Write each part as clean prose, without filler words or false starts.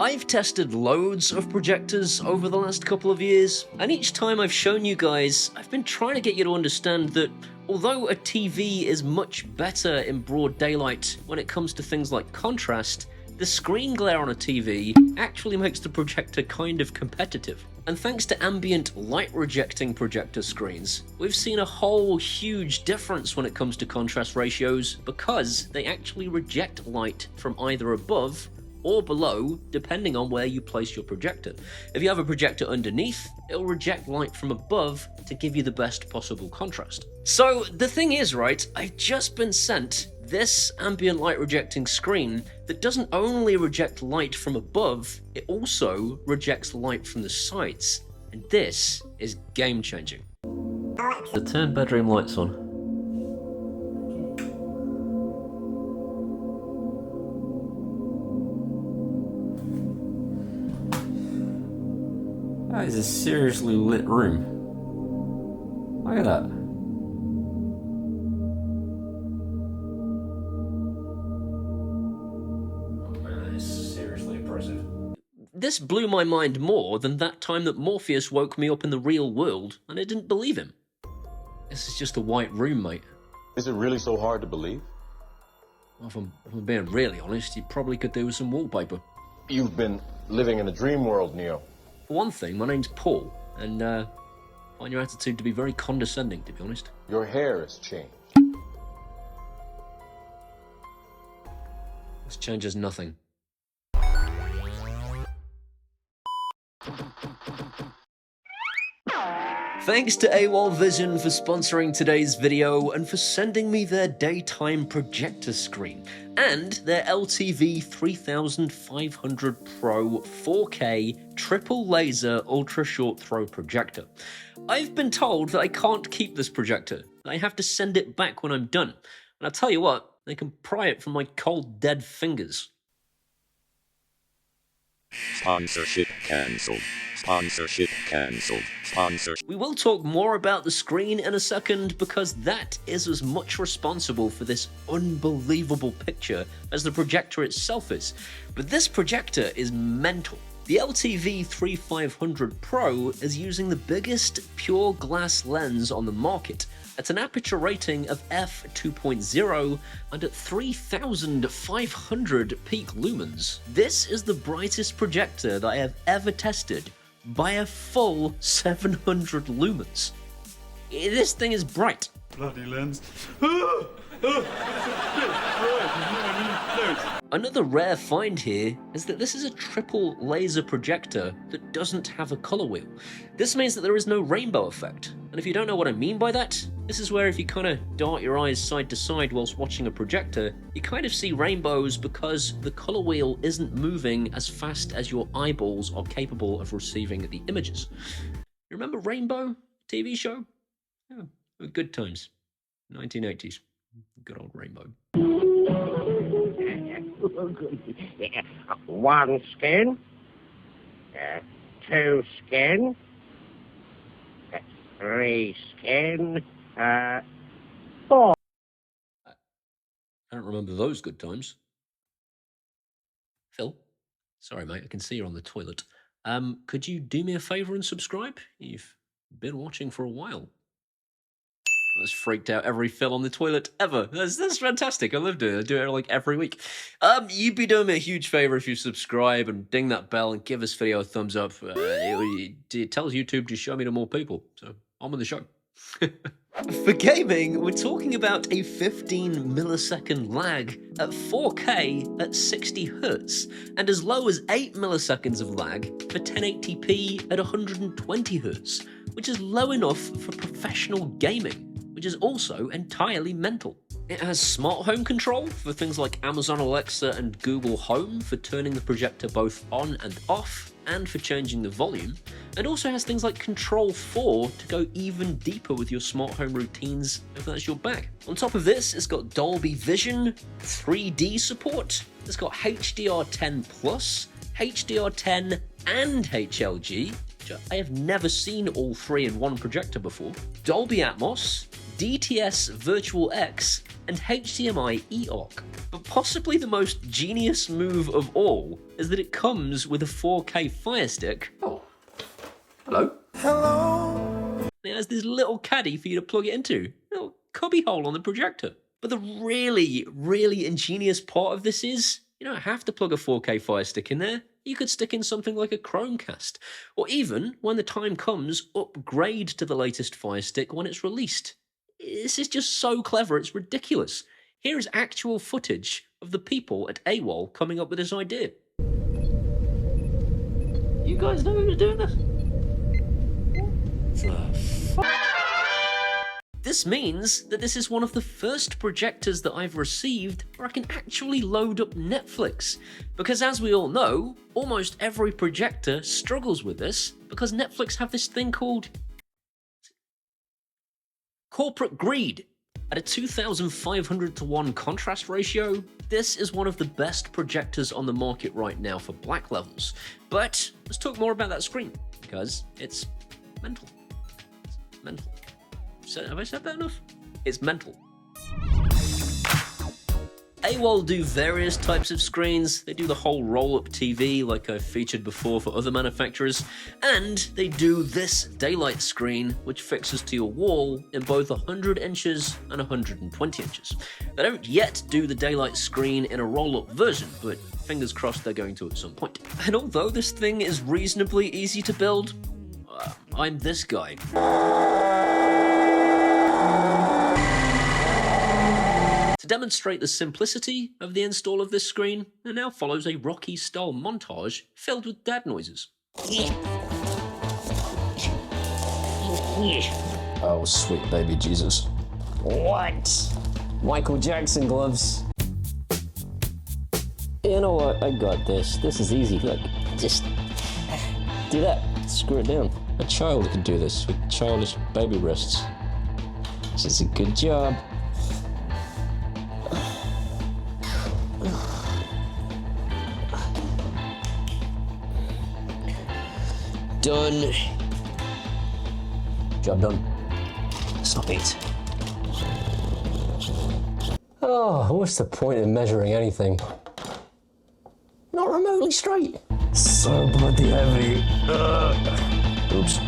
I've tested loads of projectors over the last couple of years, and each time I've shown you guys, I've been trying to get you to understand that although a TV is much better in broad daylight when it comes to things like contrast, the screen glare on a TV actually makes the projector kind of competitive. And thanks to ambient light-rejecting projector screens, we've seen a whole huge difference when it comes to contrast ratios because they actually reject light from either above or below, depending on where you place your projector. If you have a projector underneath, it'll reject light from above to give you the best possible contrast. So the thing is, right, I've just been sent this ambient light rejecting screen that doesn't only reject light from above, it also rejects light from the sides. And this is game changing. So turn bedroom lights on. That is a seriously lit room. Look at that. That is seriously impressive. This blew my mind more than that time that Morpheus woke me up in the real world and I didn't believe him. This is just a white room, mate. Is it really so hard to believe? Well, if I'm being really honest, you probably could do with some wallpaper. You've been living in a dream world, Neo. For one thing, my name's Paul, and I find your attitude to be very condescending, to be honest. Your hair has changed. This changes nothing. Thanks to AWOL Vision for sponsoring today's video and for sending me their daytime projector screen and their LTV 3500 Pro 4K triple laser ultra short throw projector. I've been told that I can't keep this projector. I have to send it back when I'm done. And I'll tell you what, they can pry it from my cold dead fingers. Sponsorship cancelled. Sponsorship cancelled. We will talk more about the screen in a second because that is as much responsible for this unbelievable picture as the projector itself is. But this projector is mental. The LTV 3500 Pro is using the biggest pure glass lens on the market at an aperture rating of f2.0 and at 3500 peak lumens. This is the brightest projector that I have ever tested by a full 700 lumens. This thing is bright. Bloody lens. Another rare find here is that this is a triple laser projector that doesn't have a color wheel. This means that there is no rainbow effect. And if you don't know what I mean by that, this is where if you kind of dart your eyes side to side whilst watching a projector, you kind of see rainbows because the color wheel isn't moving as fast as your eyeballs are capable of receiving the images. You remember Rainbow TV show? Yeah, good times. 1980s. Good old Rainbow. One skin, two skin, three skin, four. I don't remember those good times. Phil? Sorry, mate, I can see you're on the toilet. Could you do me a favour and subscribe? You've been watching for a while. That's freaked out every Phil on the toilet ever. That's fantastic. I love doing it. I do it like every week. You'd be doing me a huge favor if you subscribe and ding that bell and give this video a thumbs up. It tells YouTube to show me to more people. So on with the show. For gaming, we're talking about a 15 millisecond lag at 4K at 60 Hz and as low as 8 milliseconds of lag for 1080p at 120 Hz, which is low enough for professional gaming, which is also entirely mental. It has smart home control for things like Amazon Alexa and Google Home for turning the projector both on and off and for changing the volume, and also has things like Control 4 to go even deeper with your smart home routines if that's your bag. On top of this, it's got Dolby Vision, 3D support, it's got HDR10+, HDR10 and HLG, which I have never seen all three in one projector before, Dolby Atmos, DTS Virtual X, and HDMI eARC. But possibly the most genius move of all is that it comes with a 4K Fire Stick. Oh, hello. Hello. It has this little caddy for you to plug it into. A little cubby hole on the projector. But the really, really ingenious part of this is, you don't have to plug a 4K Fire Stick in there. You could stick in something like a Chromecast. Or even, when the time comes, upgrade to the latest Fire Stick when it's released. This is just so clever, it's ridiculous. Here is actual footage of the people at AWOL coming up with this idea. You guys know who's doing this? What the fuck? This means that this is one of the first projectors that I've received where I can actually load up Netflix. Because as we all know, almost every projector struggles with this because Netflix have this thing called corporate greed. At a 2,500:1 contrast ratio, this is one of the best projectors on the market right now for black levels. But let's talk more about that screen, because it's mental. It's mental. Have I said that enough? It's mental. AWOL do various types of screens. They do the whole roll-up TV like I've featured before for other manufacturers, and they do this daylight screen which fixes to your wall in both 100 inches and 120 inches. They don't yet do the daylight screen in a roll-up version, but fingers crossed they're going to at some point. And although this thing is reasonably easy to build, I'm this guy. To demonstrate the simplicity of the install of this screen, there now follows a Rocky-style montage filled with dad noises. Oh, sweet baby Jesus. What? Michael Jackson gloves. You know what? I got this. This is easy. Look, just do that. Screw it down. A child could do this with childish baby wrists. This is a good job. Done. Job done. Stop it. Oh, what's the point in measuring anything? Not remotely straight. So bloody heavy. Oops.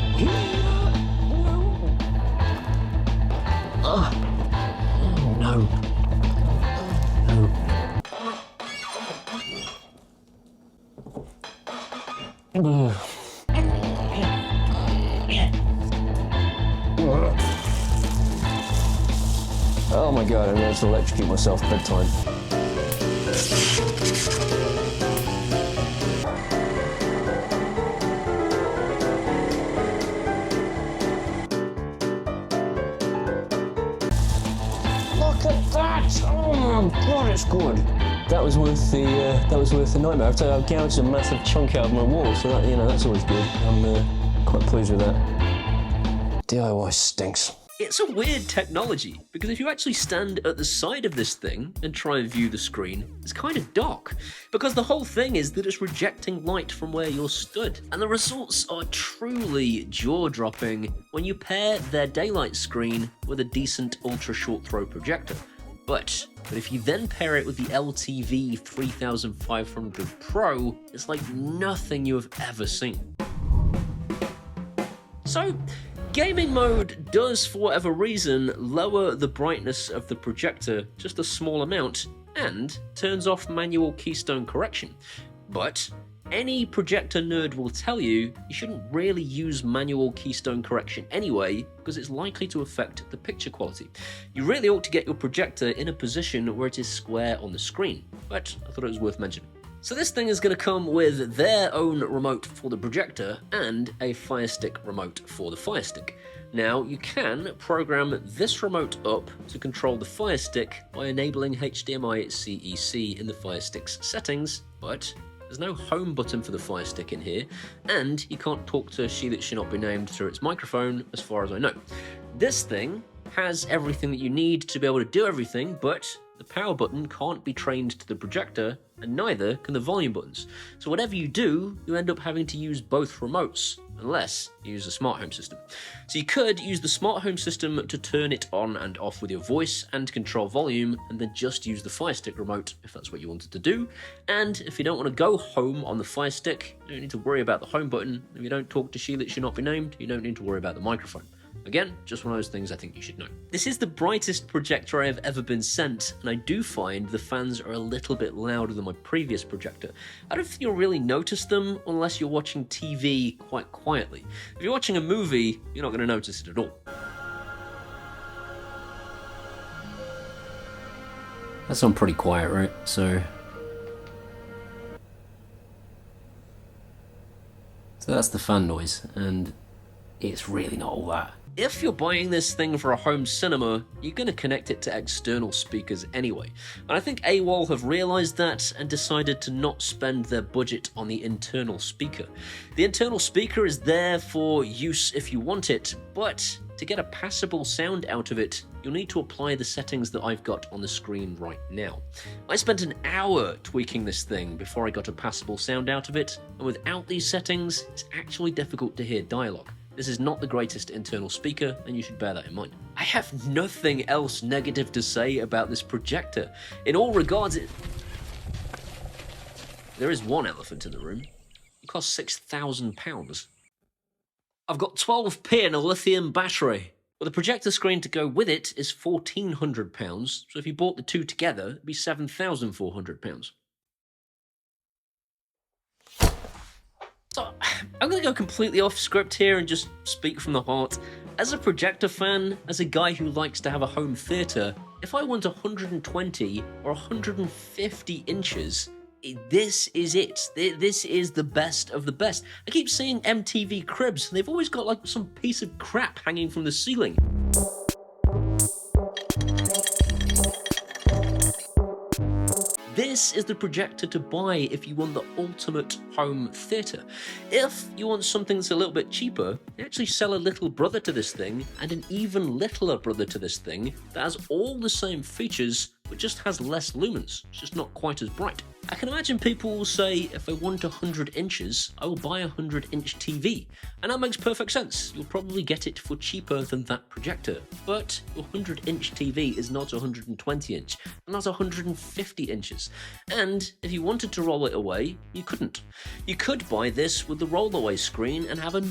No. No. Oh my god, I'm going to electrocute myself bedtime. Look at that! Oh my god, it's good. That was worth the nightmare. I've gouged a massive chunk out of my wall, so that, that's always good. I'm quite pleased with that. DIY stinks. It's a weird technology, because if you actually stand at the side of this thing and try and view the screen, it's kind of dark, because the whole thing is that it's rejecting light from where you're stood, and the results are truly jaw-dropping when you pair their daylight screen with a decent ultra-short throw projector. But if you then pair it with the LTV 3500 Pro, it's like nothing you have ever seen. So, gaming mode does, for whatever reason, lower the brightness of the projector just a small amount and turns off manual keystone correction. But any projector nerd will tell you you shouldn't really use manual keystone correction anyway, because it's likely to affect the picture quality. You really ought to get your projector in a position where it is square on the screen, but I thought it was worth mentioning. So this thing is going to come with their own remote for the projector and a Fire Stick remote for the Fire Stick. Now, you can program this remote up to control the Fire Stick by enabling HDMI CEC in the Fire Stick's settings, but there's no home button for the Fire Stick in here, and you can't talk to She That Should Not Be Named through its microphone, as far as I know. This thing has everything that you need to be able to do everything, but the power button can't be trained to the projector and neither can the volume buttons. So whatever you do, you end up having to use both remotes, unless you use a smart home system. So you could use the smart home system to turn it on and off with your voice and control volume, and then just use the Fire Stick remote if that's what you wanted to do. And if you don't want to go home on the Fire Stick, you don't need to worry about the home button. If you don't talk to She That Should Not Be Named, you don't need to worry about the microphone. Again, just one of those things I think you should know. This is the brightest projector I have ever been sent, and I do find the fans are a little bit louder than my previous projector. I don't think you'll really notice them unless you're watching TV quite quietly. If you're watching a movie, you're not going to notice it at all. That's on pretty quiet, right? So that's the fan noise, and it's really not all that. If you're buying this thing for a home cinema, you're going to connect it to external speakers anyway. And I think AWOL have realised that and decided to not spend their budget on the internal speaker. The internal speaker is there for use if you want it, but to get a passable sound out of it, you'll need to apply the settings that I've got on the screen right now. I spent an hour tweaking this thing before I got a passable sound out of it, and without these settings, it's actually difficult to hear dialogue. This is not the greatest internal speaker, and you should bear that in mind. I have nothing else negative to say about this projector. In all regards, there is one elephant in the room. It costs £6,000. I've got 12p and a lithium battery. But the projector screen to go with it is £1,400, so if you bought the two together, it'd be £7,400. So, I'm going to go completely off script here and just speak from the heart. As a projector fan, as a guy who likes to have a home theatre, if I want 120 or 150 inches, this is it. This is the best of the best. I keep seeing MTV Cribs, and they've always got like some piece of crap hanging from the ceiling. This is the projector to buy if you want the ultimate home theatre. If you want something that's a little bit cheaper, they actually sell a little brother to this thing and an even littler brother to this thing that has all the same features but just has less lumens. It's just not quite as bright. I can imagine people will say, if I want 100 inches, I will buy a 100-inch TV. And that makes perfect sense. You'll probably get it for cheaper than that projector. But your 100-inch TV is not 120-inch, and not 150 inches. And if you wanted to roll it away, you couldn't. You could buy this with the roll-away screen and have a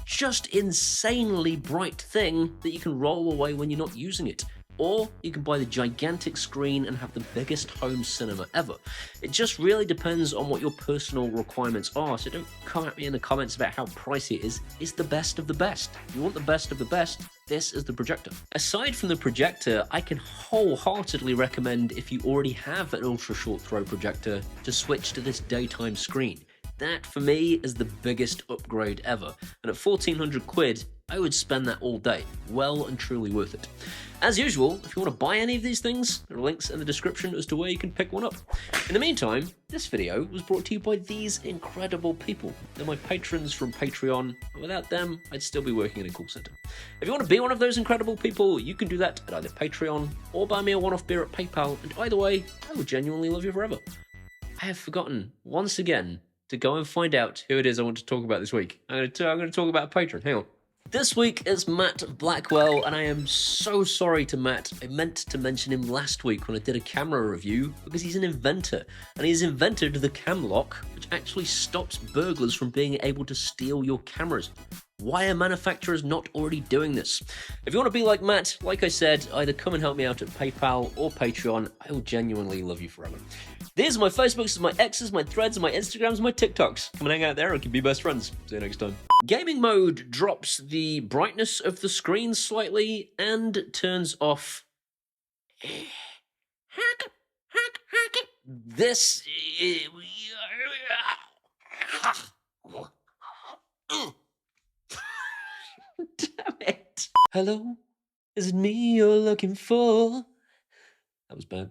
just insanely bright thing that you can roll away when you're not using it. Or you can buy the gigantic screen and have the biggest home cinema ever. It just really depends on what your personal requirements are, so don't come at me in the comments about how pricey it is. It's the best of the best. If you want the best of the best, this is the projector. Aside from the projector, I can wholeheartedly recommend, if you already have an ultra short throw projector, to switch to this daytime screen. That, for me, is the biggest upgrade ever, and at 1,400 quid, I would spend that all day. Well and truly worth it. As usual, if you want to buy any of these things, there are links in the description as to where you can pick one up. In the meantime, this video was brought to you by these incredible people. They're my patrons from Patreon, and without them, I'd still be working in a call center. If you want to be one of those incredible people, you can do that at either Patreon or buy me a one-off beer at PayPal, and either way, I will genuinely love you forever. I have forgotten, once again, to go and find out who it is I want to talk about this week. I'm going to talk about a patron. Hang on. This week is Matt Blackwell, and I am so sorry to Matt. I meant to mention him last week when I did a camera review, because he's an inventor, and he's invented the cam lock, which actually stops burglars from being able to steal your cameras. Why are manufacturers not already doing this? If you want to be like Matt, like I said, either come and help me out at PayPal or Patreon. I will genuinely love you forever. These are my Facebooks, my X's, my Threads, my Instagrams, my TikToks. Come and hang out there and we can be best friends. See you next time. Gaming mode drops the brightness of the screen slightly and turns off this. Damn it. Hello? Is it me you're looking for? That was bad.